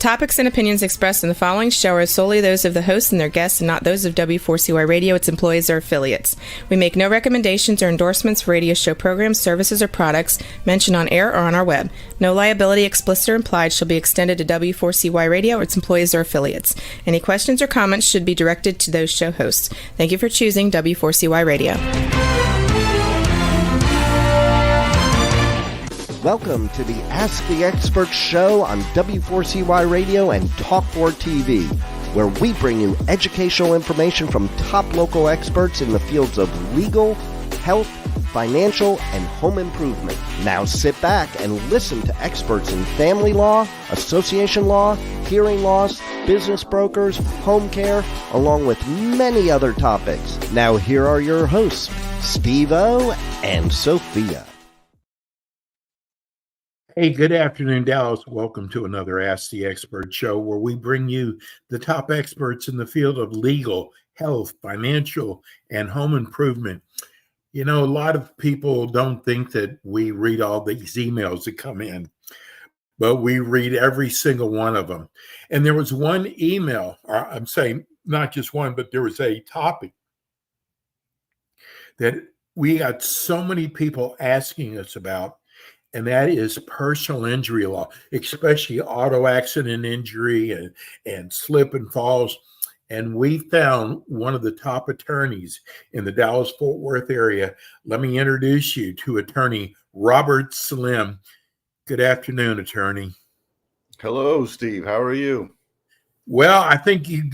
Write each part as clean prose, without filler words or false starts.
topics and opinions expressed in the following show are solely those of the hosts and their guests and not those of W4CY Radio, its employees, or affiliates. We make no recommendations or endorsements for radio show programs, services, or products mentioned on air or on our web. No liability, explicit or implied, shall be extended to W4CY Radio or its employees or affiliates. Any questions or comments should be directed to those show hosts. Thank you for choosing W4CY Radio. Welcome to the Ask the Expert show on W4CY Radio and Talk4 TV, where we bring you educational information from top local experts in the fields of legal, health, financial, and home improvement. Now sit back and listen to experts in family law, association law, hearing loss, business brokers, home care, along with many other topics. Now here are your hosts, Steve-O and Sophia. Hey, good afternoon, Dallas. Welcome to another Ask the Expert show where we bring you the top experts in the field of legal, health, financial, and home improvement. You know, a lot of people don't think that we read all these emails that come in, but we read every single one of them. And there was one email, or I'm saying not just one, but there was a topic that we got so many people asking us about, and that is personal injury law, especially auto accident injury and slip and falls. And we found one of the top attorneys in the Dallas-Fort Worth area. Let me introduce you to attorney Robert Slim. Good afternoon, attorney. Hello, Steve. How are you? Well, I think you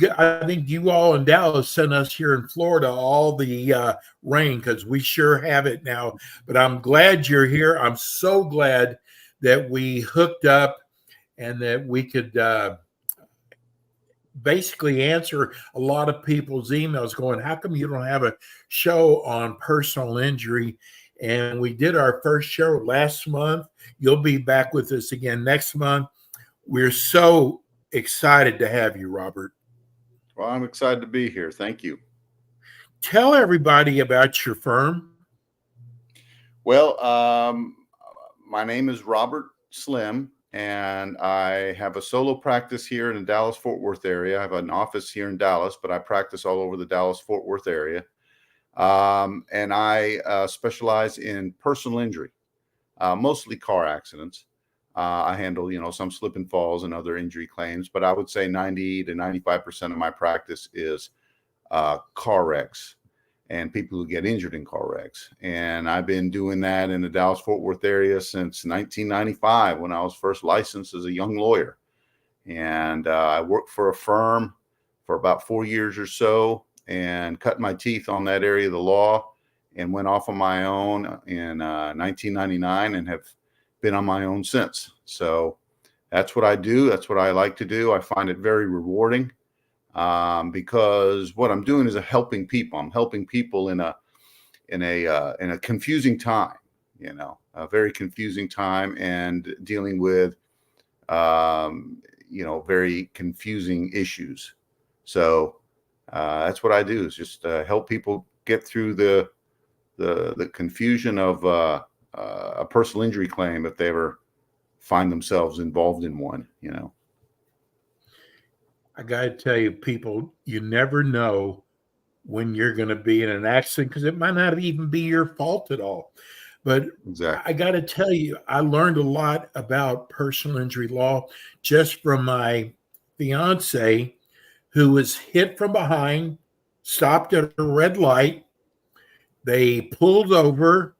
all in Dallas sent us here in Florida all the rain, because we sure have it now. But I'm glad you're here. I'm so glad that we hooked up and that we could basically answer a lot of people's emails going, how come you don't have a show on personal injury? And we did our first show last month. You'll be back with us again next month. We're so excited to have you, Robert. Well, I'm excited to be here. Thank you. Tell everybody about your firm. Well, my name is Robert Slim, and I have a solo practice here in the Dallas-Fort Worth area. I have an office here in Dallas, but I practice all over the Dallas-Fort Worth area. And I specialize in personal injury, mostly car accidents. I handle, some slip and falls and other injury claims, but I would say 90 to 95% of my practice is car wrecks and people who get injured in car wrecks. And I've been doing that in the Dallas-Fort Worth area since 1995 when I was first licensed as a young lawyer. And I worked for a firm for about 4 years or so and cut my teeth on that area of the law and went off on my own in 1999 and have been on my own since. So that's what I do. That's what I like to do. I find it very rewarding because what I'm doing is helping people. I'm helping people in a confusing time, a very confusing time, and dealing with very confusing issues. So that's what I do, is just help people get through the confusion of a personal injury claim if they ever find themselves involved in one, I got to tell you, people, you never know when you're going to be in an accident because it might not even be your fault at all. But exactly. I got to tell you, I learned a lot about personal injury law just from my fiance, who was hit from behind, stopped at a red light. They pulled over,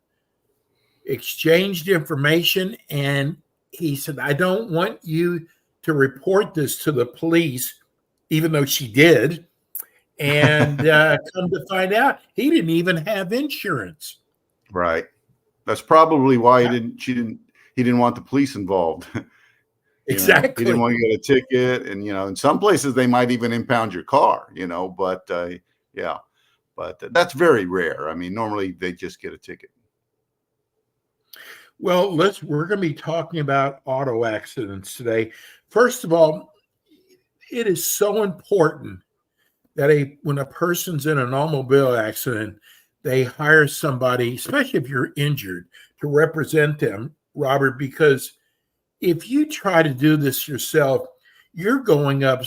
exchanged information, and he said, I don't want you to report this to the police, even though she did. And come to find out, he didn't even have insurance. Right. That's probably why he didn't want the police involved. Exactly. He didn't want to get a ticket. And, in some places they might even impound your car, but that's very rare. I mean, normally they just get a ticket. Well, we're going to be talking about auto accidents today. First of all, it is so important that when a person's in an automobile accident, they hire somebody, especially if you're injured, to represent them, Robert, because if you try to do this yourself, you're going up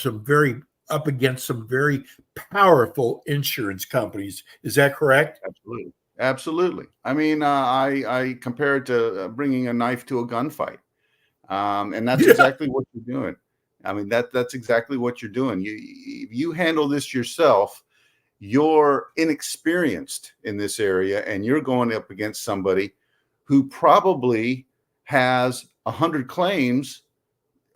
against some very powerful insurance companies. Is that correct? Absolutely. Absolutely. I mean, I compare it to bringing a knife to a gunfight. And that's exactly what you're doing. I mean, that's exactly what you're doing. You handle this yourself. You're inexperienced in this area, and you're going up against somebody who probably has 100 claims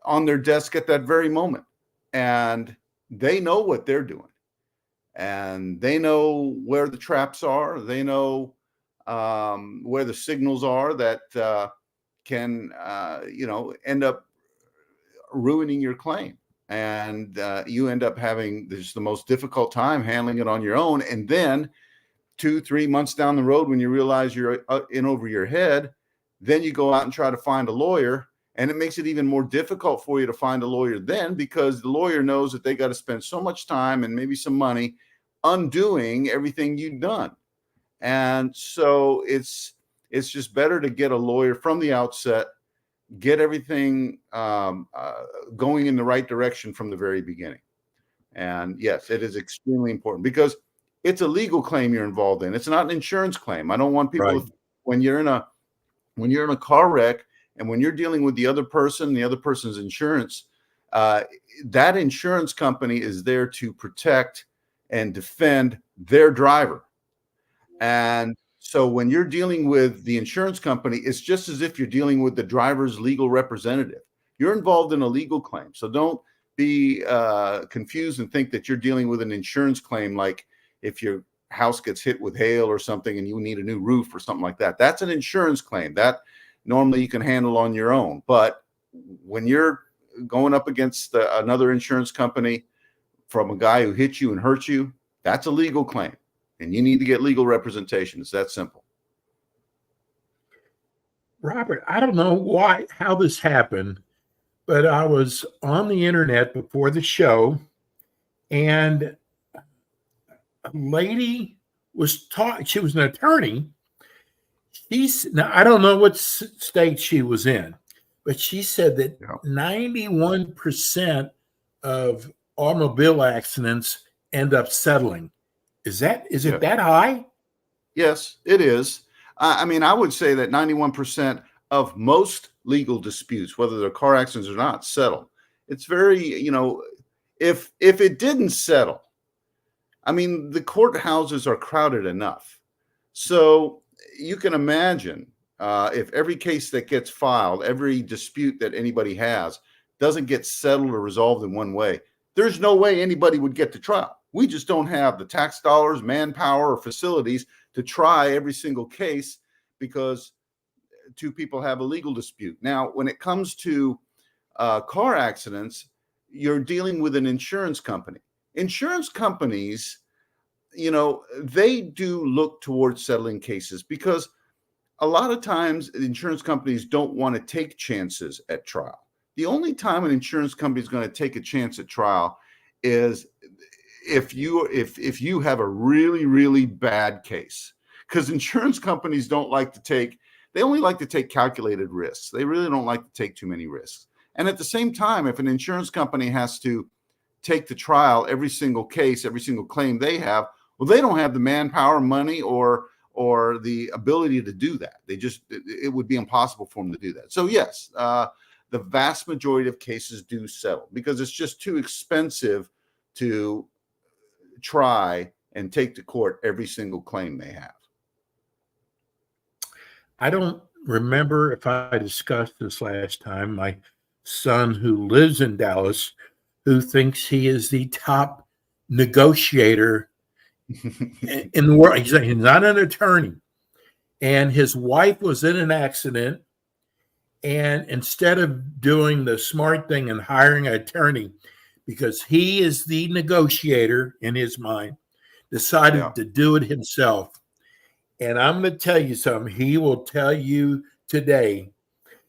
on their desk at that very moment. And they know what they're doing. And they know where the traps are. They know where the signals are that can, end up ruining your claim. And you end up having the most difficult time handling it on your own. And then 2-3 months down the road, when you realize you're in over your head, then you go out and try to find a lawyer. And it makes it even more difficult for you to find a lawyer then, because the lawyer knows that they got to spend so much time and maybe some money undoing everything you've done. And so it's just better to get a lawyer from the outset, get everything going in the right direction from the very beginning. And yes, it is extremely important, because it's a legal claim you're involved in. It's not an insurance claim. I don't want people to, when you're in a car wreck and when you're dealing with the other person's insurance, that insurance company is there to protect and defend their driver. And so when you're dealing with the insurance company, it's just as if you're dealing with the driver's legal representative. You're involved in a legal claim. So don't be confused and think that you're dealing with an insurance claim, like if your house gets hit with hail or something and you need a new roof or something like that. That's an insurance claim that normally you can handle on your own. But when you're going up against another insurance company from a guy who hit you and hurt you, that's a legal claim. And you need to get legal representation. It's that simple. Robert, I don't know how this happened, but I was on the internet before the show, and a lady was talking. She was an attorney. Now, I don't know what state she was in, but she said that 91% of automobile accidents end up settling. Is it that high? Yes, it is. I mean, I would say that 91% of most legal disputes, whether they're car accidents or not, settle. It's very, if it didn't settle, I mean, the courthouses are crowded enough. So you can imagine if every case that gets filed, every dispute that anybody has doesn't get settled or resolved in one way, there's no way anybody would get to trial. We just don't have the tax dollars, manpower, or facilities to try every single case because two people have a legal dispute. Now, when it comes to car accidents, you're dealing with an insurance company. Insurance companies, they do look towards settling cases because a lot of times insurance companies don't want to take chances at trial. The only time an insurance company is going to take a chance at trial is if you have a really, really bad case, because insurance companies they only like to take calculated risks. They really don't like to take too many risks. And at the same time, if an insurance company has to take to trial every single case, every single claim they have, well, they don't have the manpower, money, or the ability to do that. It would be impossible for them to do that. So yes, the vast majority of cases do settle because it's just too expensive to try and take to court every single claim they have. I don't remember if I discussed this last time. My son, who lives in Dallas, who thinks he is the top negotiator in the world. He's not an attorney. And his wife was in an accident. And instead of doing the smart thing and hiring an attorney, because he is the negotiator in his mind, decided to do it himself. And I'm going to tell you something. He will tell you today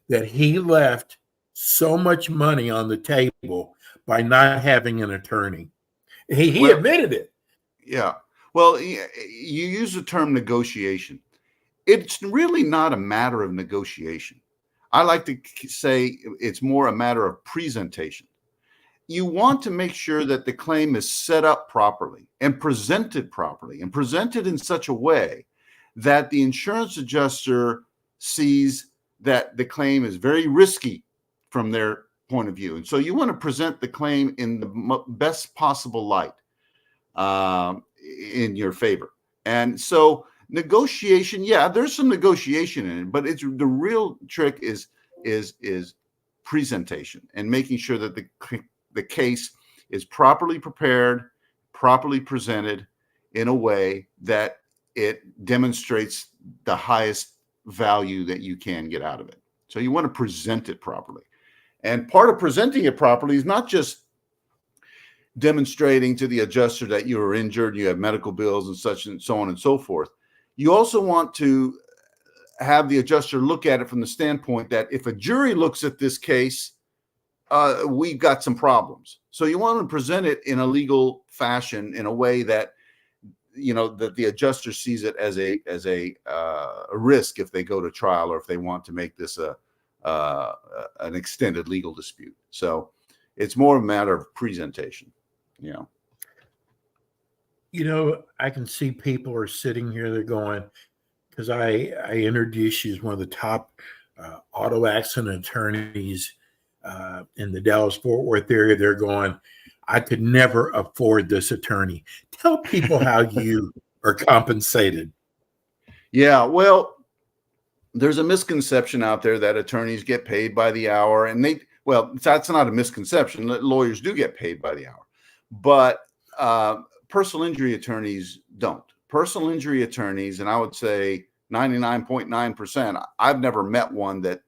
that he left so much money on the table by not having an attorney. He admitted it. Yeah. Well, you use the term negotiation. It's really not a matter of negotiation. I like to say it's more a matter of presentation. you want to make sure that the claim is set up properly and presented in such a way that the insurance adjuster sees that the claim is very risky from their point of view. And so you want to present the claim in the best possible light in your favor. And so negotiation, yeah, there's some negotiation in it, but it's the real trick is presentation and making sure that the case is properly prepared, properly presented in a way that it demonstrates the highest value that you can get out of it. So you want to present it properly. And part of presenting it properly is not just demonstrating to the adjuster that you are injured, you have medical bills and such and so on and so forth. You also want to have the adjuster look at it from the standpoint that if a jury looks at this case, we've got some problems. So you want to present it in a legal fashion in a way that, that the adjuster sees it as a risk if they go to trial or if they want to make this an extended legal dispute. So it's more a matter of presentation. I can see people are sitting here, they're going, because I introduced you as one of the top auto accident attorneys in the Dallas-Fort Worth area. They're going, I could never afford this attorney. Tell people how you are compensated. Yeah, well, there's a misconception out there that attorneys get paid by the hour, and that's not a misconception. Lawyers do get paid by the hour, but personal injury attorneys don't. Personal injury attorneys, and I would say 99.9%, I've never met one that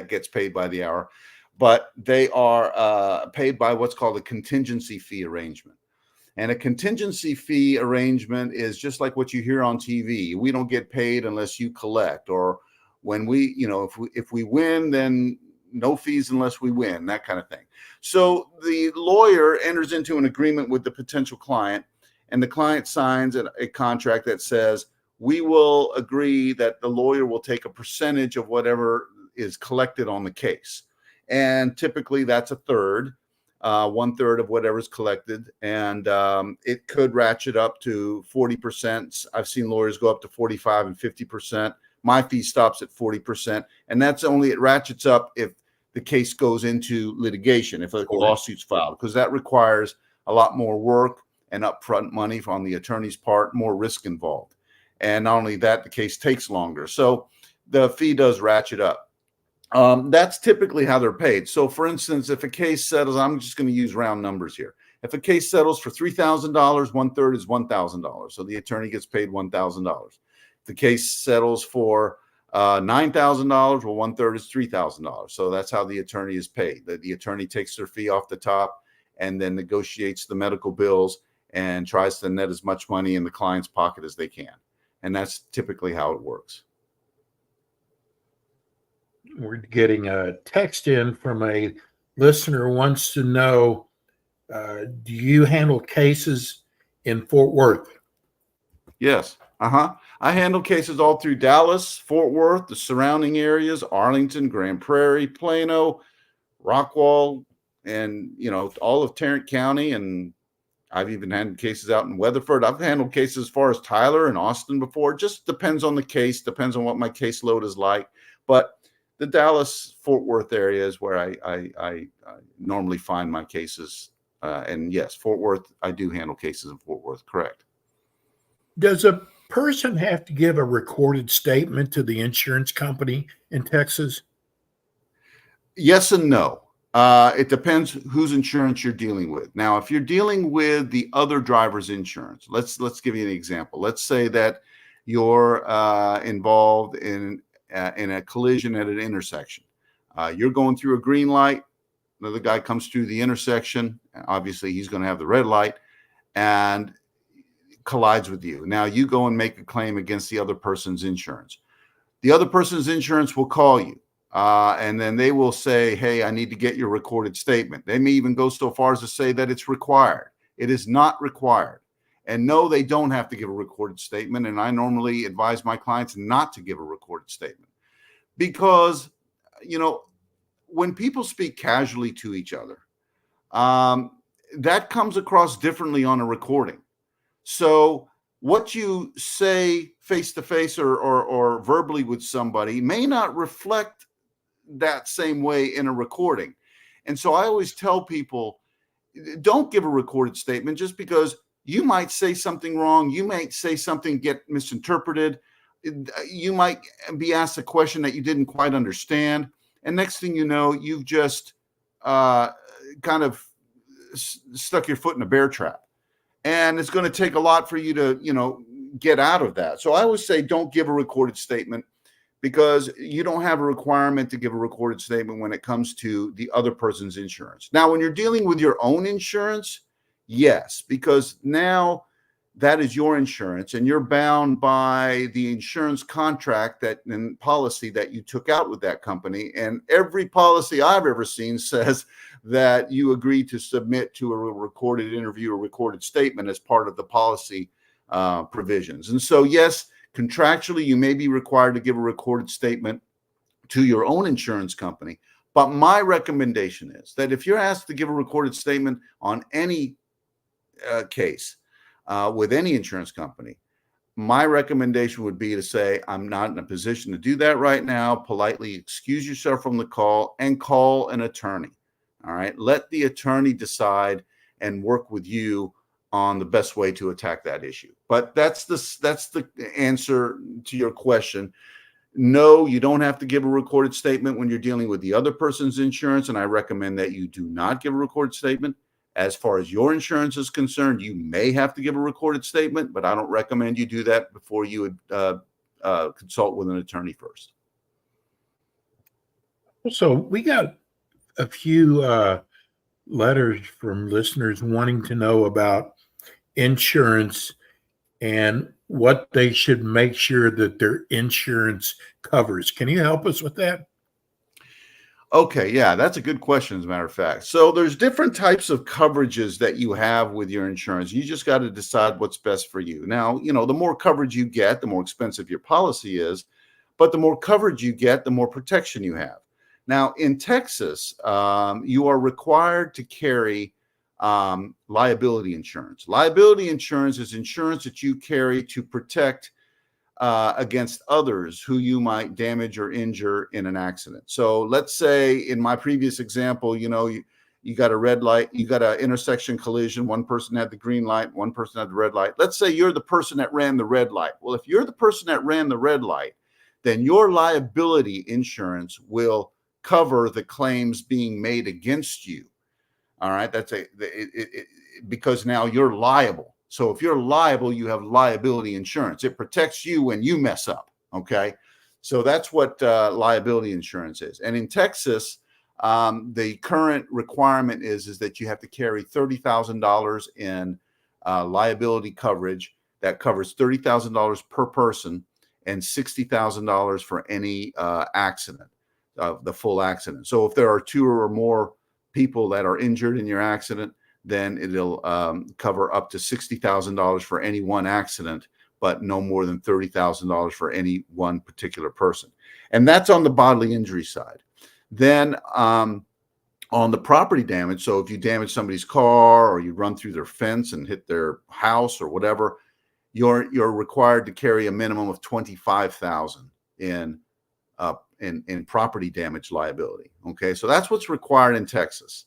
gets paid by the hour, but they are paid by what's called a contingency fee arrangement. And a contingency fee arrangement is just like what you hear on TV. We don't get paid unless you collect, or when we, if we win, then no fees unless we win, that kind of thing. So the lawyer enters into an agreement with the potential client, and the client signs a contract that says, we will agree that the lawyer will take a percentage of whatever is collected on the case. And typically that's a third, 1/3 of whatever is collected. And it could ratchet up to 40%. I've seen lawyers go up to 45 and 50%. My fee stops at 40%. And that's only, it ratchets up if the case goes into litigation, if a lawsuit's filed, because that requires a lot more work and upfront money from the attorney's part, more risk involved. And not only that, the case takes longer. So the fee does ratchet up. That's typically how they're paid. So for instance, if a case settles, I'm just going to use round numbers here. If a case settles for $3,000, 1/3 is $1,000. So the attorney gets paid $1,000. If the case settles for $9,000, well, 1/3 is $3,000. So that's how the attorney is paid. The attorney takes their fee off the top and then negotiates the medical bills and tries to net as much money in the client's pocket as they can. And that's typically how it works. We're getting a text in from a listener who wants to know, do you handle cases in Fort Worth? Yes. I handle cases all through Dallas, Fort Worth, the surrounding areas, Arlington, Grand Prairie, Plano, Rockwall, and, all of Tarrant County. And I've even handled cases out in Weatherford. I've handled cases as far as Tyler and Austin before. It just depends on the case, depends on what my caseload is like. But the Dallas-Fort Worth area is where I normally find my cases. And yes, Fort Worth, I do handle cases in Fort Worth, correct. Does a person have to give a recorded statement to the insurance company in Texas? Yes and no. It depends whose insurance you're dealing with. Now, if you're dealing with the other driver's insurance, let's give you an example. Let's say that you're involved in a collision at an intersection. You're going through a green light. Another guy comes through the intersection. Obviously, he's going to have the red light and collides with you. Now, you go and make a claim against the other person's insurance. The other person's insurance will call you. And then they will say, hey, I need to get your recorded statement. They may even go so far as to say that it's required. It is not required. And no, they don't have to give a recorded statement. And I normally advise my clients not to give a recorded statement because, when people speak casually to each other, that comes across differently on a recording. So what you say face to face or verbally with somebody may not reflect that same way in a recording. And so I always tell people, don't give a recorded statement just because you might say something wrong. You might say something get misinterpreted. You might be asked a question that you didn't quite understand. And next thing you know, you've just kind of stuck your foot in a bear trap. And it's going to take a lot for you to, get out of that. So I always say, don't give a recorded statement, because you don't have a requirement to give a recorded statement when it comes to the other person's insurance. Now, when you're dealing with your own insurance, yes, because now that is your insurance and you're bound by the insurance contract and policy that you took out with that company. And every policy I've ever seen says that you agree to submit to a recorded interview or recorded statement as part of the policy provisions. And so, yes, contractually, you may be required to give a recorded statement to your own insurance company. But my recommendation is that if you're asked to give a recorded statement on any case with any insurance company, my recommendation would be to say, I'm not in a position to do that right now. Politely excuse yourself from the call and call an attorney. All right. Let the attorney decide and work with you on the best way to attack that issue. But that's the answer to your question. No, you don't have to give a recorded statement when you're dealing with the other person's insurance, and I recommend that you do not give a recorded statement. As far as your insurance is concerned, you may have to give a recorded statement, but I don't recommend you do that before you would consult with an attorney first. So we got a few letters from listeners wanting to know about insurance and what they should make sure that their insurance covers. Can you help us with that? Okay, yeah, that's a good question, as a matter of fact. So there's different types of coverages that you have with your insurance. You just got to decide what's best for you. Now, the more coverage you get, the more expensive your policy is, but the more coverage you get, the more protection you have. Now, in Texas, you are required to carry liability insurance. Liability insurance is insurance that you carry to protect against others who you might damage or injure in an accident. So let's say in my previous example, you got a red light, you got an intersection collision. One person had the green light, one person had the red light. Let's say you're the person that ran the red light. Well, if you're the person that ran the red light, then your liability insurance will cover the claims being made against you. All right. Because now you're liable. So if you're liable, you have liability insurance. It protects you when you mess up. Okay. So that's what liability insurance is. And in Texas, the current requirement is that you have to carry $30,000 in liability coverage that covers $30,000 per person and $60,000 for any accident, the full accident. So if there are two or more people that are injured in your accident, then it'll cover up to $60,000 for any one accident, but no more than $30,000 for any one particular person. And that's on the bodily injury side. Then on the property damage, so if you damage somebody's car or you run through their fence and hit their house or whatever, you're required to carry a minimum of $25,000 in property damage liability. Okay, so that's what's required in Texas.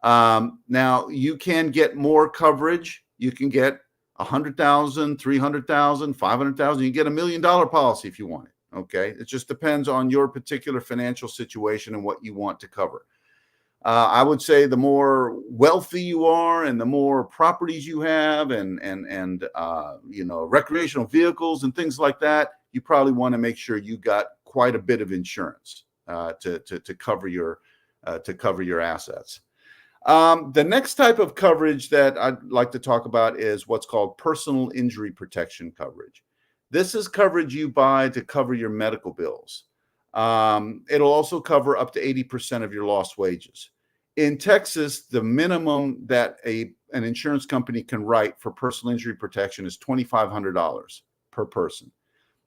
Now you can get more coverage. You can get $100,000, $300,000, $500,000. You can get $1 million policy if you want it. Okay, it just depends on your particular financial situation and what you want to cover. I would say the more wealthy you are and the more properties you have and recreational vehicles and things like that, you probably want to make sure you got quite a bit of insurance to cover your assets. The next type of coverage that I'd like to talk about is what's called personal injury protection coverage. This is coverage you buy to cover your medical bills. It'll also cover up to 80% of your lost wages. In Texas, the minimum that an insurance company can write for personal injury protection is $2,500 per person.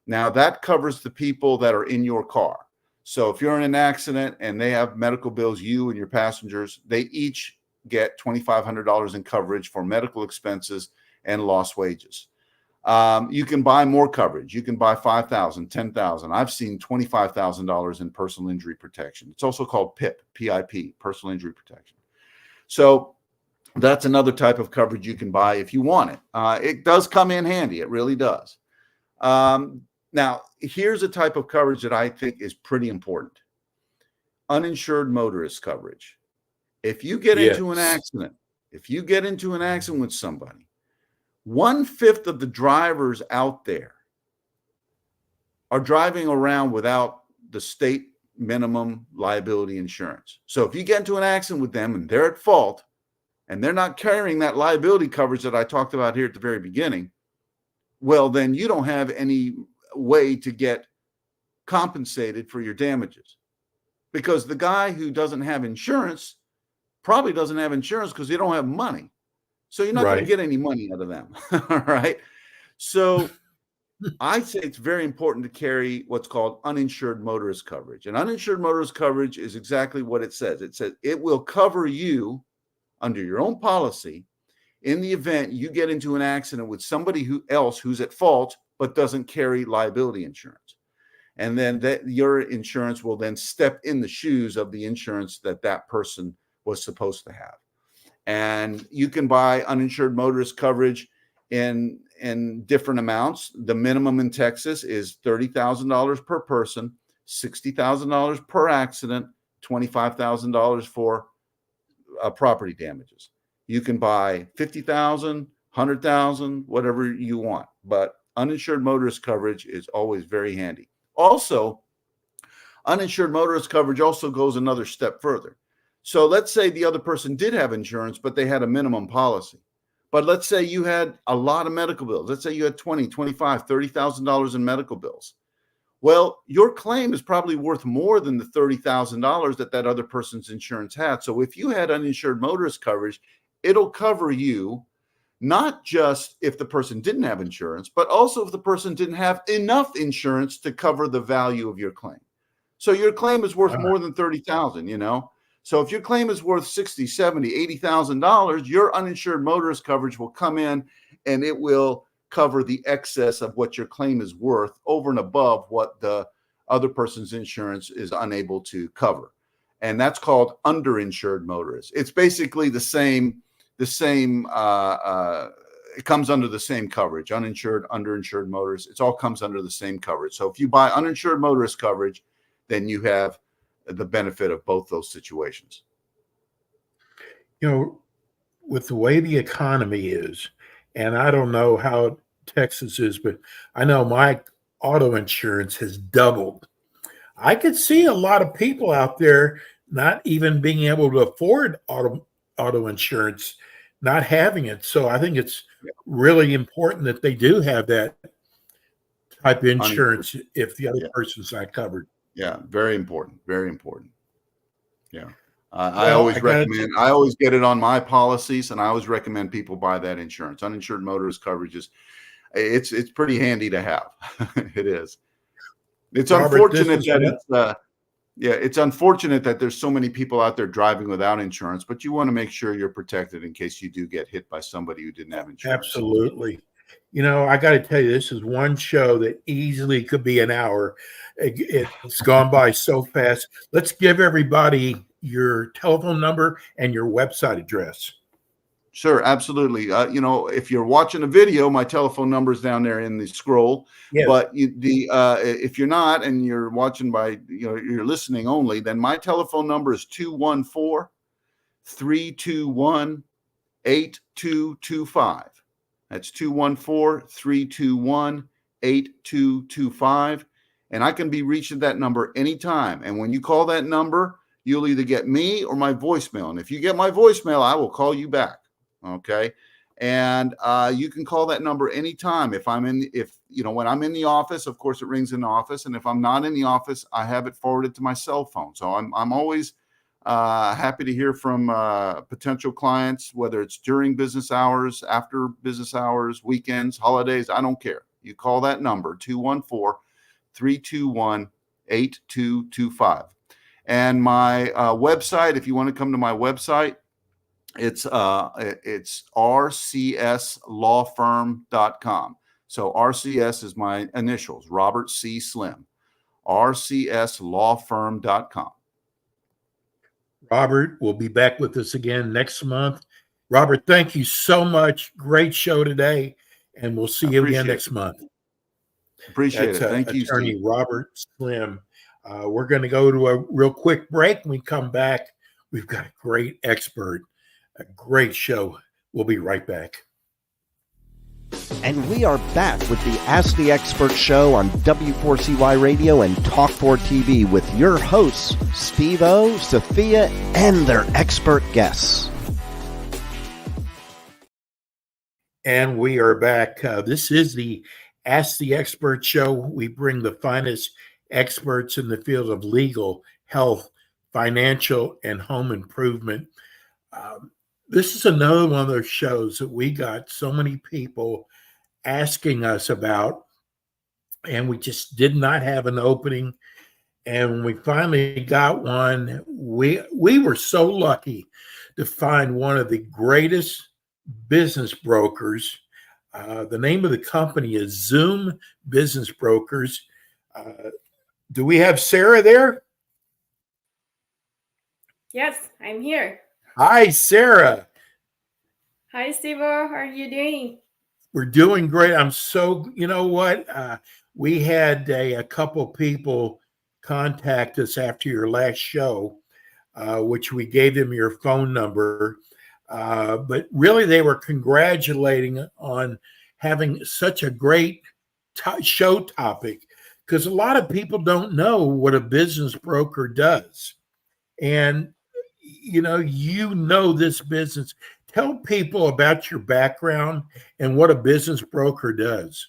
Now, that covers the people that are in your car. So if you're in an accident and they have medical bills, you and your passengers, they each get $2,500 in coverage for medical expenses and lost wages. You can buy more coverage. You can buy $5,000, $10,000. I've seen $25,000 in personal injury protection. It's also called PIP, PIP, personal injury protection. So that's another type of coverage you can buy if you want it. It does come in handy. It really does. Now, here's a type of coverage that I think is pretty important. Uninsured motorist coverage. If you get into an accident, with somebody, 1/5 of the drivers out there are driving around without the state minimum liability insurance. So if you get into an accident with them and they're at fault and they're not carrying that liability coverage that I talked about here at the very beginning, well, then you don't have any way to get compensated for your damages, because the guy who doesn't have insurance probably doesn't have insurance because they don't have money. So you're not going to get any money out of them. All right. So I say it's very important to carry what's called uninsured motorist coverage. And uninsured motorist coverage is exactly what it says. It says it will cover you under your own policy in the event you get into an accident with somebody else who's at fault but doesn't carry liability insurance. And then your insurance will then step in the shoes of the insurance that person was supposed to have. And you can buy uninsured motorist coverage in different amounts. The minimum in Texas is $30,000 per person, $60,000 per accident, $25,000 for property damages. You can buy $50,000, $100,000, whatever you want. But uninsured motorist coverage is always very handy. Also, uninsured motorist coverage also goes another step further. So let's say the other person did have insurance, but they had a minimum policy. But let's say you had a lot of medical bills. Let's say you had $20,000, $25,000, $30,000 in medical bills. Well, your claim is probably worth more than the $30,000 that other person's insurance had. So if you had uninsured motorist coverage, it'll cover you, not just if the person didn't have insurance, but also if the person didn't have enough insurance to cover the value of your claim. So your claim is worth more than $30,000, you know? So if your claim is worth $60,000, $70,000, $80,000, your uninsured motorist coverage will come in and it will cover the excess of what your claim is worth over and above what the other person's insurance is unable to cover. And that's called underinsured motorists. It's basically the same, it comes under the same coverage, uninsured, underinsured motorists. It all comes under the same coverage. So if you buy uninsured motorist coverage, then you have the benefit of both those situations. You know, with the way the economy is, and I don't know how Texas is, but I know my auto insurance has doubled. I could see a lot of people out there not even being able to afford auto insurance, not having it. So I think it's really important that they do have that type of insurance if the other person's not covered. Yeah, very important. Very important. Yeah. I always get it on my policies, and I always recommend people buy that insurance. Uninsured motorist coverages, it's pretty handy to have. It is. It's unfortunate it's unfortunate that there's so many people out there driving without insurance, but you want to make sure you're protected in case you do get hit by somebody who didn't have insurance. Absolutely. You know, I got to tell you, this is one show that easily could be an hour. It's gone by so fast. Let's give everybody your telephone number and your website address. Sure, absolutely. You know, if you're watching a video, my telephone number is down there in the scroll. Yes. But if you're not and you're watching you're listening only, then my telephone number is 214-321-8225. That's 214-321-8225. And I can be reached at that number anytime. And when you call that number, you'll either get me or my voicemail. And if you get my voicemail, I will call you back. Okay. And you can call that number anytime. When I'm in the office, of course it rings in the office. And if I'm not in the office, I have it forwarded to my cell phone. So I'm always happy to hear from potential clients, whether it's during business hours, after business hours, weekends, holidays, I don't care. You call that number, 214-321-8225. And my website, if you want to come to my website, It's rcslawfirm.com. So RCS is my initials, Robert C. Slim, rcslawfirm.com. Robert will be back with us again next month. Robert, thank you so much. Great show today, and we'll see you again next month. Appreciate it. Thank you, Attorney Steve. Robert Slim. We're going to go to a real quick break. When we come back, we've got a great expert, a great show. We'll be right back. And we are back with the Ask the Expert show on W4CY Radio and Talk4 TV with your hosts, Steve-O, Sophia, and their expert guests. And we are back. This is the Ask the Expert show. We bring the finest experts in the field of legal, health, financial, and home improvement. This is another one of those shows that we got so many people asking us about, and we just did not have an opening. And when we finally got one, we were so lucky to find one of the greatest business brokers. The name of the company is Zoom Business Brokers. Do we have Sarah there? Yes, I'm here. Hi, Sarah. Hi, Steve. How are you doing? We're doing great. I'm so, you know what? We had a couple people contact us after your last show, which we gave them your phone number. But really, they were congratulating on having such a great show topic, because a lot of people don't know what a business broker does. And, you know this business. Tell people about your background and what a business broker does.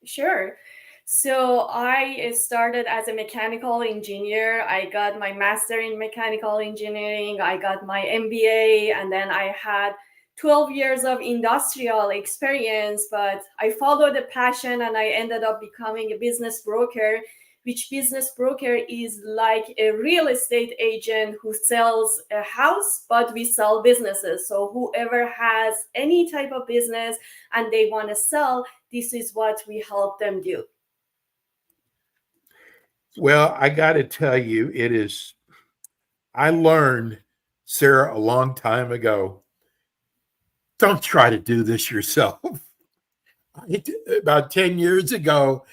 Sure. So I started as a mechanical engineer. I got my master in mechanical engineering. I got my MBA, and then I had 12 years of industrial experience, but I followed a passion and I ended up becoming a business broker, which business broker is like a real estate agent who sells a house, but we sell businesses. So whoever has any type of business and they want to sell, this is what we help them do. Well, I got to tell you, I learned, Sarah, a long time ago, don't try to do this yourself. About 10 years ago,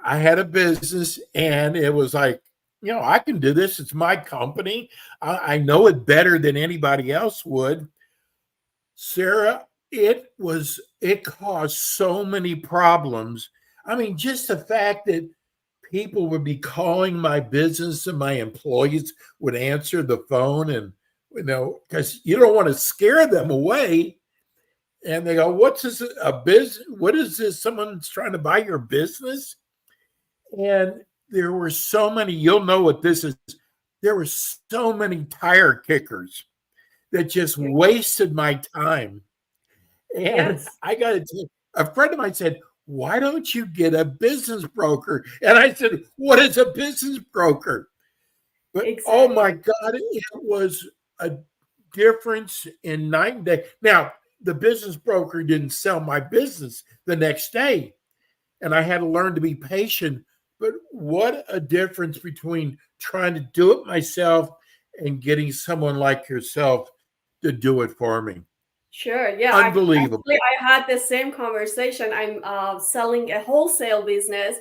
I had a business and it was like, I can do this. It's my company. I know it better than anybody else would. Sarah, it caused so many problems. I mean, just the fact that people would be calling my business and my employees would answer the phone, and, because you don't want to scare them away. And they go, what's this, a business? What is this? Someone's trying to buy your business? And there were so many, you'll know what this is. There were so many tire kickers that just wasted my time. And I got to tell you, a friend of mine said, why don't you get a business broker? And I said, what is a business broker? But oh my God, it was a difference in night and day. Now, the business broker didn't sell my business the next day, and I had to learn to be patient. But what a difference between trying to do it myself and getting someone like yourself to do it for me. Sure. Yeah. Unbelievable. I had the same conversation. I'm selling a wholesale business.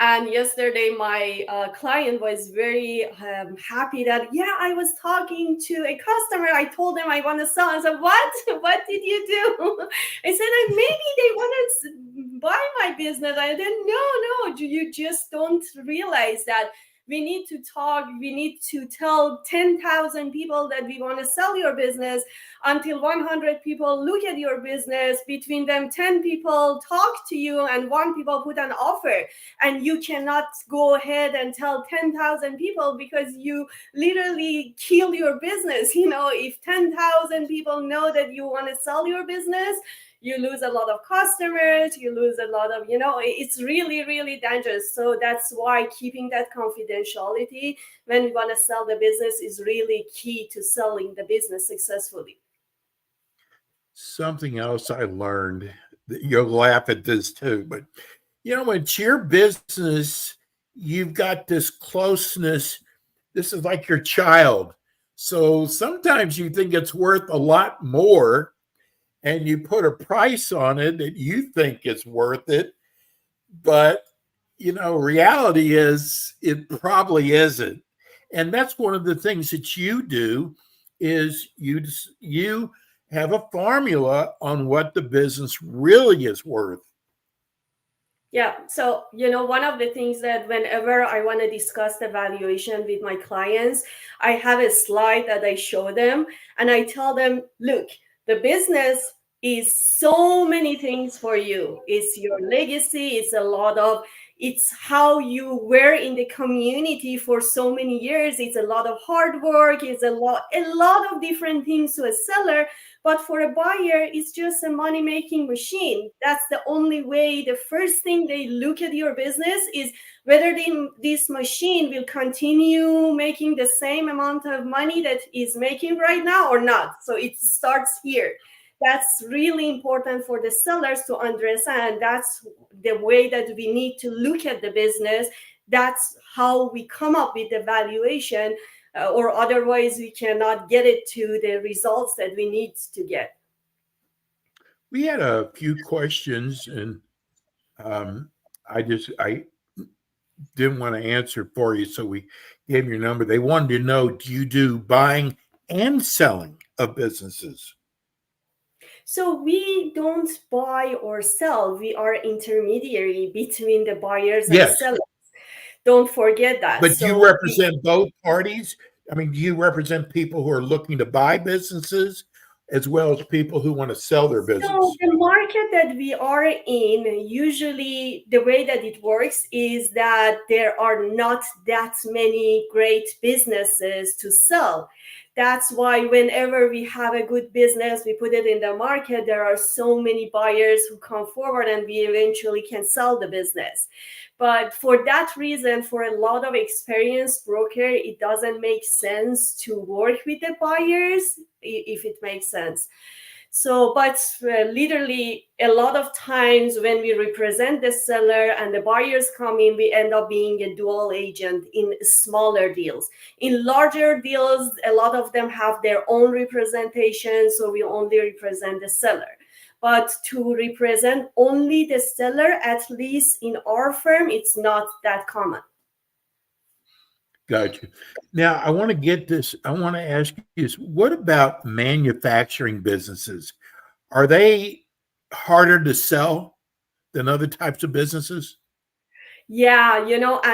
And yesterday, my client was very happy that, I was talking to a customer. I told them I want to sell. I said, what? What did you do? I said, maybe they want to buy my business. I said, no, you just don't realize that we need to talk. We need to tell 10,000 people that we want to sell your business until 100 people look at your business. Between them, 10 people talk to you and 1 people put an offer. And you cannot go ahead and tell 10,000 people because you literally kill your business. If 10,000 people know that you want to sell your business, you lose a lot of customers, you lose a lot of, it's really, really dangerous. So that's why keeping that confidentiality when we want to sell the business is really key to selling the business successfully. Something else I learned, you'll laugh at this too, but when it's your business, you've got this closeness. This is like your child. So sometimes you think it's worth a lot more and you put a price on it that you think is worth it. But, reality is it probably isn't. And that's one of the things that you do is you have a formula on what the business really is worth. Yeah. So, one of the things that whenever I want to discuss the valuation with my clients, I have a slide that I show them and I tell them, look, the business is so many things for you. It's your legacy. It's how you were in the community for so many years. It's a lot of hard work. It's a lot of different things to a seller. But for a buyer, it's just a money-making machine. That's the only way. The first thing they look at your business is whether this machine will continue making the same amount of money that is making right now or not. So it starts here. That's really important for the sellers to understand. That's the way that we need to look at the business. That's how we come up with the valuation. Or otherwise we cannot get it to the results that we need to get. We had a few questions and I didn't want to answer for you, so we gave your number. They wanted to know, do you do buying and selling of businesses? So we don't buy or sell. We are intermediary between the buyers and sellers. Don't forget that. But you represent both parties? I mean, do you represent people who are looking to buy businesses as well as people who want to sell their business? So the market that we are in, usually the way that it works is that there are not that many great businesses to sell. That's why whenever we have a good business, we put it in the market, there are so many buyers who come forward and we eventually can sell the business. But for that reason, for a lot of experienced broker, it doesn't make sense to work with the buyers, if it makes sense. So, but literally a lot of times when we represent the seller and the buyers come in, we end up being a dual agent in smaller deals. In larger deals, a lot of them have their own representation, so we only represent the seller. But to represent only the seller, at least in our firm, it's not that common. Gotcha. Now, I want to ask you this. What about manufacturing businesses? Are they harder to sell than other types of businesses? Yeah,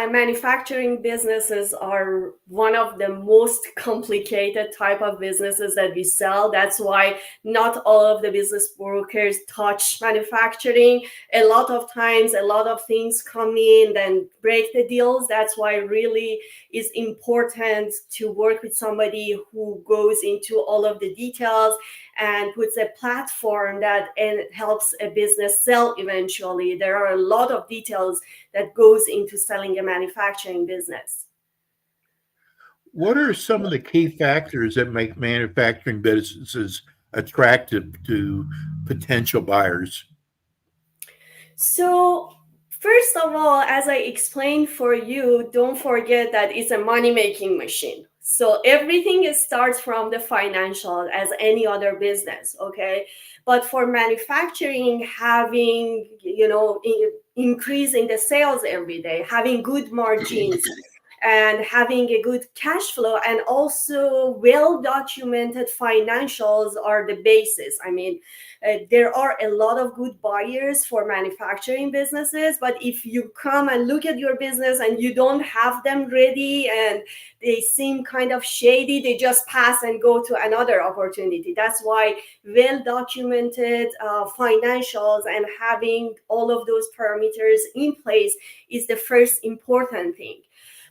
manufacturing businesses are one of the most complicated type of businesses that we sell. That's why not all of the business brokers touch manufacturing. A lot of times, a lot of things come in and break the deals. That's why it really is important to work with somebody who goes into all of the details and puts a platform that helps a business sell eventually. There are a lot of details that goes into selling a manufacturing business. What are some of the key factors that make manufacturing businesses attractive to potential buyers? So, first of all, as I explained for you, don't forget that it's a money-making machine. So everything starts from the financial as any other business, okay? But for manufacturing, having, increasing the sales every day, having good margins, and having a good cash flow and also well-documented financials are the basis. I mean, there are a lot of good buyers for manufacturing businesses, but if you come and look at your business and you don't have them ready and they seem kind of shady, they just pass and go to another opportunity. That's why well-documented financials and having all of those parameters in place is the first important thing.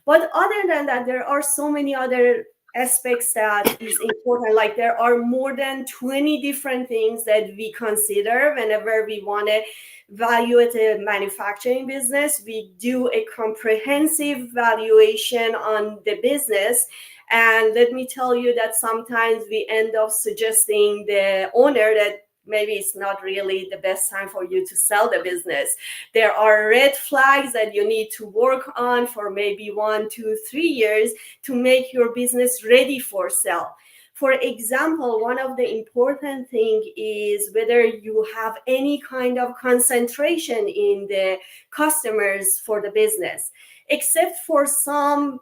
But other than that, there are so many other aspects that is important. Like there are more than 20 different things that we consider whenever we want to evaluate a manufacturing business. We do a comprehensive valuation on the business. And let me tell you that sometimes we end up suggesting the owner that maybe it's not really the best time for you to sell the business. There are red flags that you need to work on for maybe 1, 2, 3 years to make your business ready for sale. For example, one of the important things is whether you have any kind of concentration in the customers for the business, except for some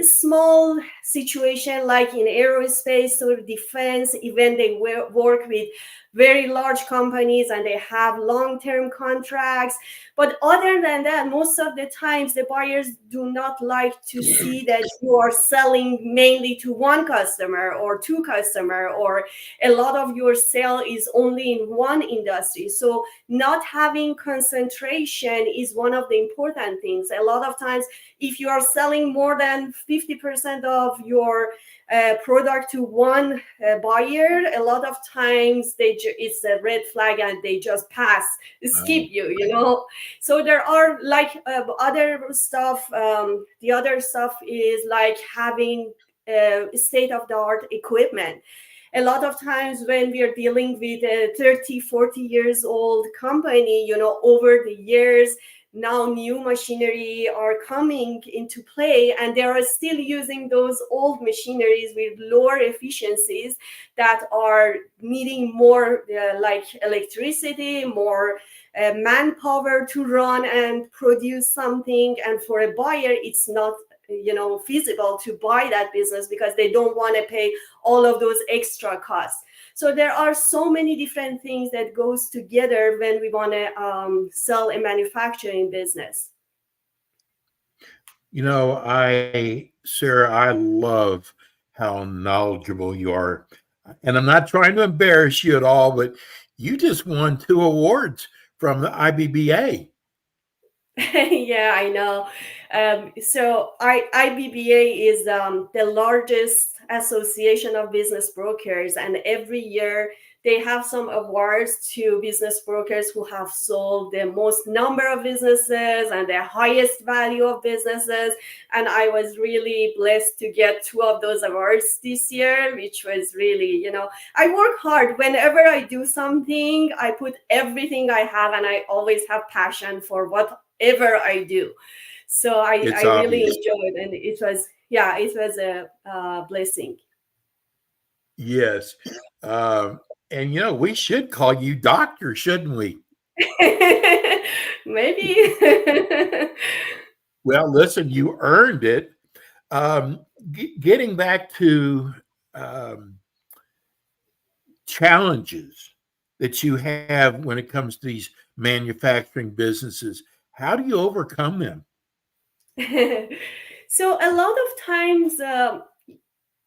small situation like in aerospace or defense. Even they work with very large companies and they have long-term contracts. But other than that, most of the times the buyers do not like to see that you are selling mainly to one customer or two customer, or a lot of your sale is only in one industry. So not having concentration is one of the important things. A lot of times, if you are selling more than 50% of your product to one buyer, a lot of times it's a red flag and they just skip you. So there are like other stuff. The other stuff is like having state-of-the-art equipment. A lot of times when we are dealing with a 30, 40 years old company, over the years, now new machinery are coming into play and they are still using those old machineries with lower efficiencies that are needing more like electricity, more manpower to run and produce something. And for a buyer, it's not feasible to buy that business because they don't want to pay all of those extra costs. So there are so many different things that goes together when we want to sell a manufacturing business. Sarah, I love how knowledgeable you are. And I'm not trying to embarrass you at all, but you just won 2 awards from the IBBA. Yeah, I know. So IBBA is the largest association of business brokers, and every year they have some awards to business brokers who have sold the most number of businesses and the highest value of businesses. And I was really blessed to get 2 of those awards this year, which was really, I work hard. Whenever I do something, I put everything I have, and I always have passion for whatever I do. So I really enjoyed, and it was a blessing. Yes. And we should call you doctor, shouldn't we? Maybe. Well, listen, you earned it. Getting back to challenges that you have when it comes to these manufacturing businesses, how do you overcome them? So a lot of times,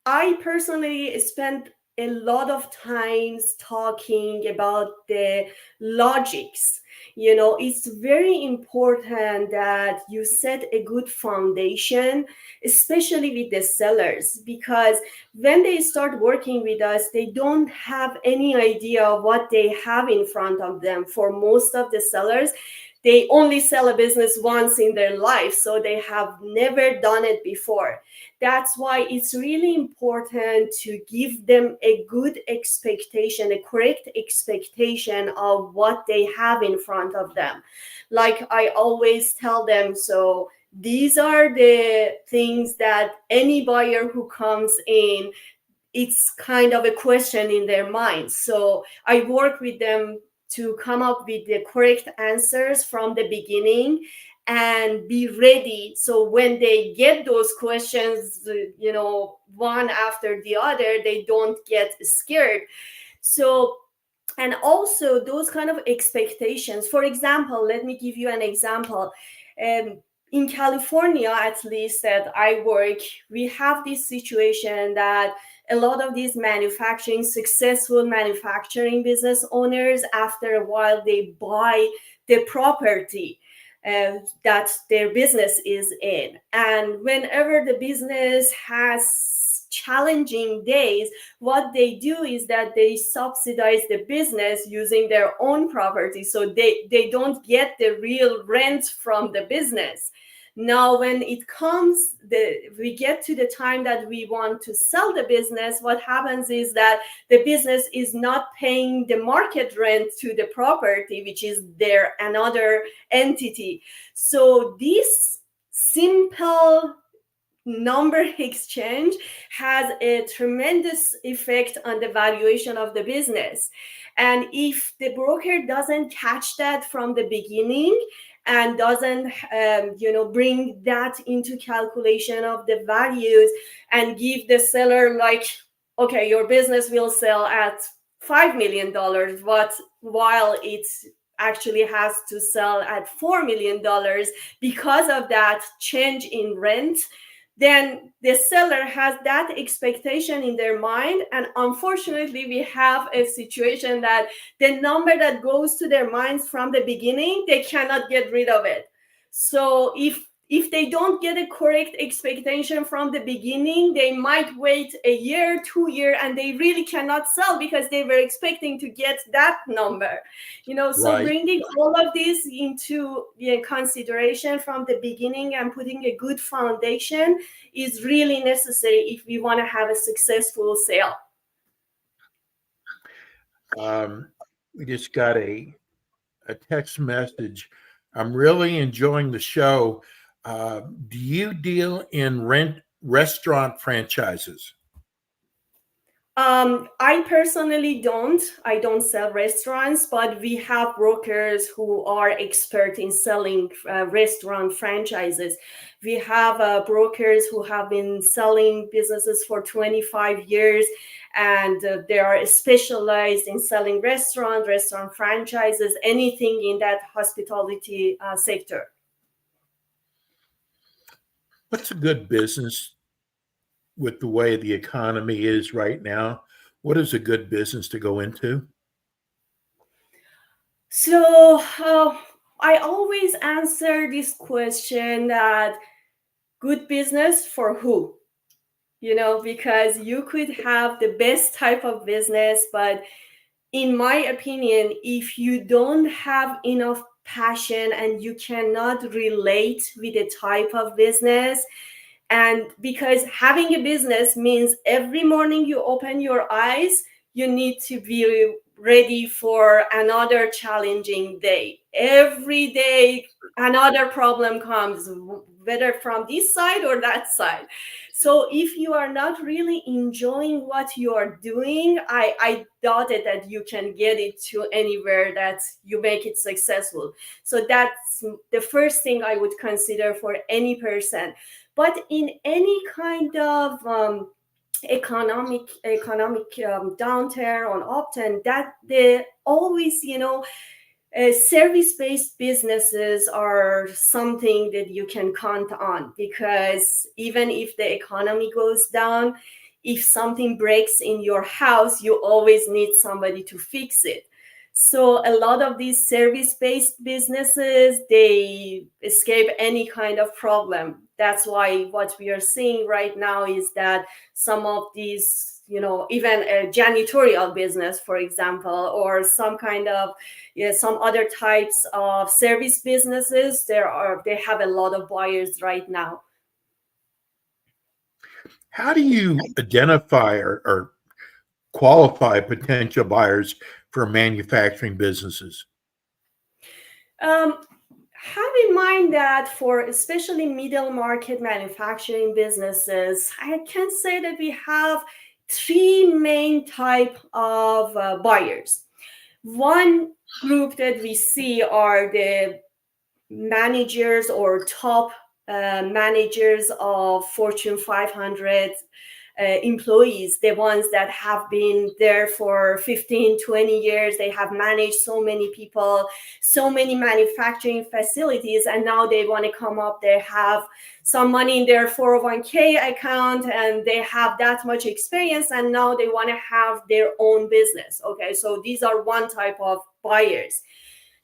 I personally spend a lot of times talking about the logics. It's very important that you set a good foundation, especially with the sellers, because when they start working with us, they don't have any idea of what they have in front of them. For most of the sellers, they only sell a business once in their life, so they have never done it before. That's why it's really important to give them a good expectation, a correct expectation of what they have in front of them. Like I always tell them, so these are the things that any buyer who comes in, it's kind of a question in their mind. So I work with them to come up with the correct answers from the beginning and be ready. So when they get those questions, one after the other, they don't get scared. So, and also those kind of expectations. For example, let me give you an example. In California, at least that I work, we have this situation that a lot of these successful manufacturing business owners, after a while, they buy the property that their business is in. And whenever the business has challenging days, what they do is that they subsidize the business using their own property. So they don't get the real rent from the business. Now, when it comes, we get to the time that we want to sell the business, what happens is that the business is not paying the market rent to the property, which is their another entity. So this simple number exchange has a tremendous effect on the valuation of the business. And if the broker doesn't catch that from the beginning and doesn't bring that into calculation of the values and give the seller like, okay, your business will sell at $5 million, but while it actually has to sell at $4 million because of that change in rent, then the seller has that expectation in their mind. And unfortunately, we have a situation that the number that goes to their minds from the beginning, they cannot get rid of it. So if they don't get a correct expectation from the beginning, they might wait a year, 2 years, and they really cannot sell because they were expecting to get that number. So Right. bringing all of this into consideration from the beginning and putting a good foundation is really necessary if we want to have a successful sale. We just got a text message. I'm really enjoying the show. Do you deal in restaurant franchises? I personally don't. I don't sell restaurants, but we have brokers who are expert in selling restaurant franchises. We have brokers who have been selling businesses for 25 years, and they are specialized in selling restaurant franchises, anything in that hospitality sector. What's a good business with the way the economy is right now? What is a good business to go into? So I always answer this question that good business for who? Because you could have the best type of business, but in my opinion, if you don't have enough passion and you cannot relate with the type of business, and because having a business means every morning you open your eyes, you need to be ready for another challenging day. Every day, another problem comes, whether from this side or that side. So if you are not really enjoying what you are doing, I doubt it that you can get it to anywhere that you make it successful. So that's the first thing I would consider for any person. But in any kind of economic downturn or upturn, that they always, service-based businesses are something that you can count on, because even if the economy goes down, if something breaks in your house, you always need somebody to fix it. So a lot of these service-based businesses, they escape any kind of problem. That's why what we are seeing right now is that some of these, even a janitorial business, for example, or some kind of, some other types of service businesses, they have a lot of buyers right now. How do you identify or qualify potential buyers for manufacturing businesses? Have in mind that for especially middle market manufacturing businesses, I can say that we have three main type of buyers. One group that we see are the managers or top managers of Fortune 500 employees, the ones that have been there for 15, 20 years. They have managed so many people, so many manufacturing facilities, and now they want to come up. They have some money in their 401k account, and they have that much experience, and now they want to have their own business. Okay, so these are one type of buyers.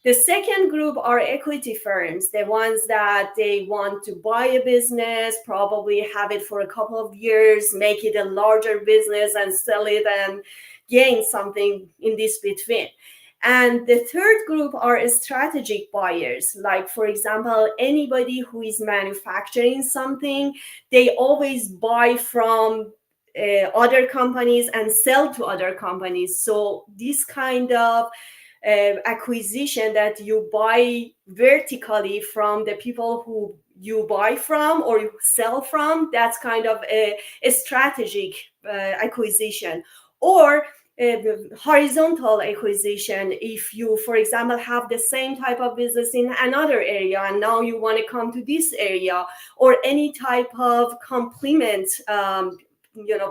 The second group are equity firms, the ones that they want to buy a business, probably have it for a couple of years, make it a larger business and sell it and gain something in this between. And the third group are strategic buyers. Like, for example, anybody who is manufacturing something, they always buy from other companies and sell to other companies. So this kind of acquisition that you buy vertically from the people who you buy from or you sell from, that's kind of a strategic acquisition. Or horizontal acquisition, if you, for example, have the same type of business in another area and now you want to come to this area, or any type of complement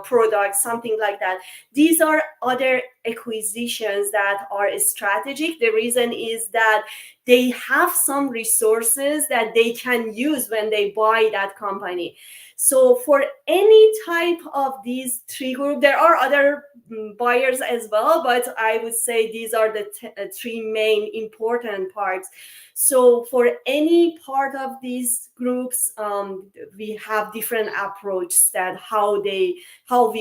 products, something like that. These are other acquisitions that are strategic. The reason is that they have some resources that they can use when they buy that company. So for any type of these three groups, there are other buyers as well, but I would say these are the three main important parts. So for any part of these groups, we have different approaches that how we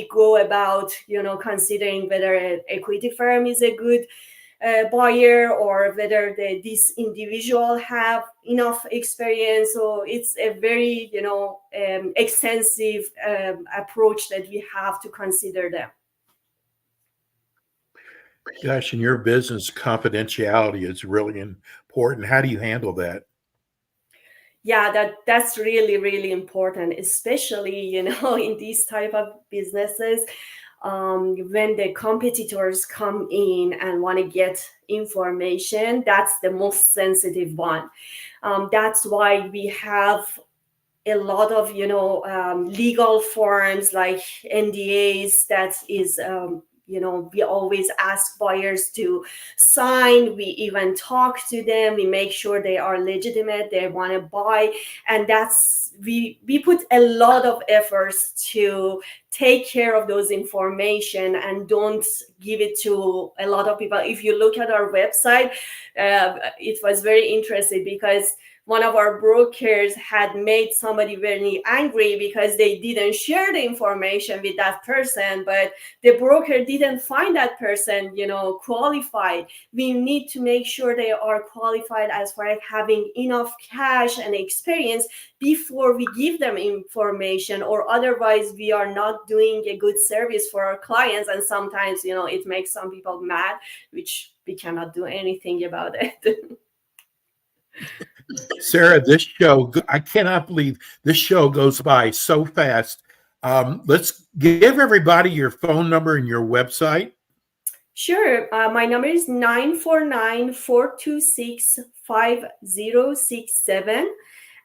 go about, considering whether an equity firm is a good buyer or whether this individual have enough experience. So it's a very, extensive approach that we have to consider them. Gosh, in your business, confidentiality is really important. How do you handle that? Yeah, that's really, really important, especially, in these type of businesses. When the competitors come in and want to get information, that's the most sensitive one. That's why we have a lot of, legal forms like NDAs that is, we always ask buyers to sign. We even talk to them. We make sure they are legitimate, they want to buy. And we put a lot of efforts to take care of those information and don't give it to a lot of people. If you look at our website, it was very interesting because one of our brokers had made somebody very angry because they didn't share the information with that person, but the broker didn't find that person, qualified. We need to make sure they are qualified as far as having enough cash and experience before we give them information, or otherwise we are not doing a good service for our clients. And sometimes, it makes some people mad, which we cannot do anything about it. Sarah, this show, I cannot believe this show goes by so fast. Let's give everybody your phone number and your website. Sure. My number is 949-426-5067.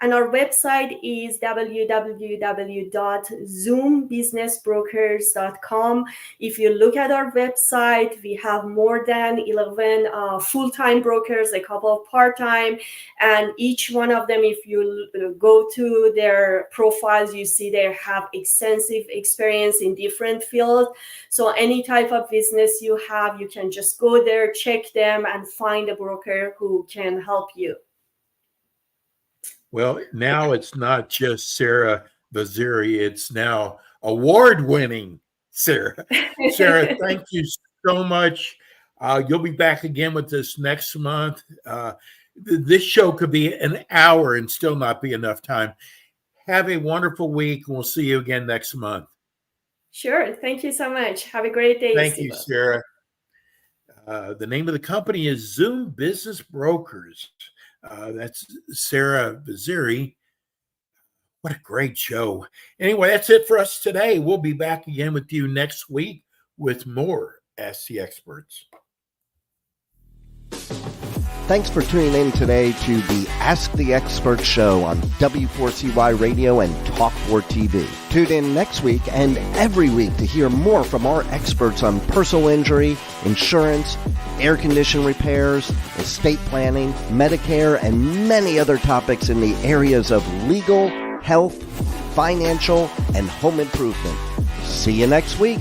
And our website is www.zoombusinessbrokers.com. If you look at our website, we have more than 11 full-time brokers, a couple of part-time, and each one of them, if you go to their profiles, you see they have extensive experience in different fields. So any type of business you have, you can just go there, check them, and find a broker who can help you. Well, now it's not just Sarah Vaziri, it's now award-winning Sarah. Sarah, thank you so much. You'll be back again with us next month. This show could be an hour and still not be enough time. Have a wonderful week. We'll see you again next month. Sure. Thank you so much. Have a great day. Thank you, Sarah. The name of the company is Zoom Business Brokers. That's Sarah Vaziri. What a great show. Anyway, that's it for us today. We'll be back again with you next week with more Ask the Experts. Thanks for tuning in today to the Ask the Experts show on W4CY Radio and Talk4 TV. Tune in next week and every week to hear more from our experts on personal injury, insurance, air condition repairs, estate planning, Medicare, and many other topics in the areas of legal, health, financial, and home improvement. See you next week.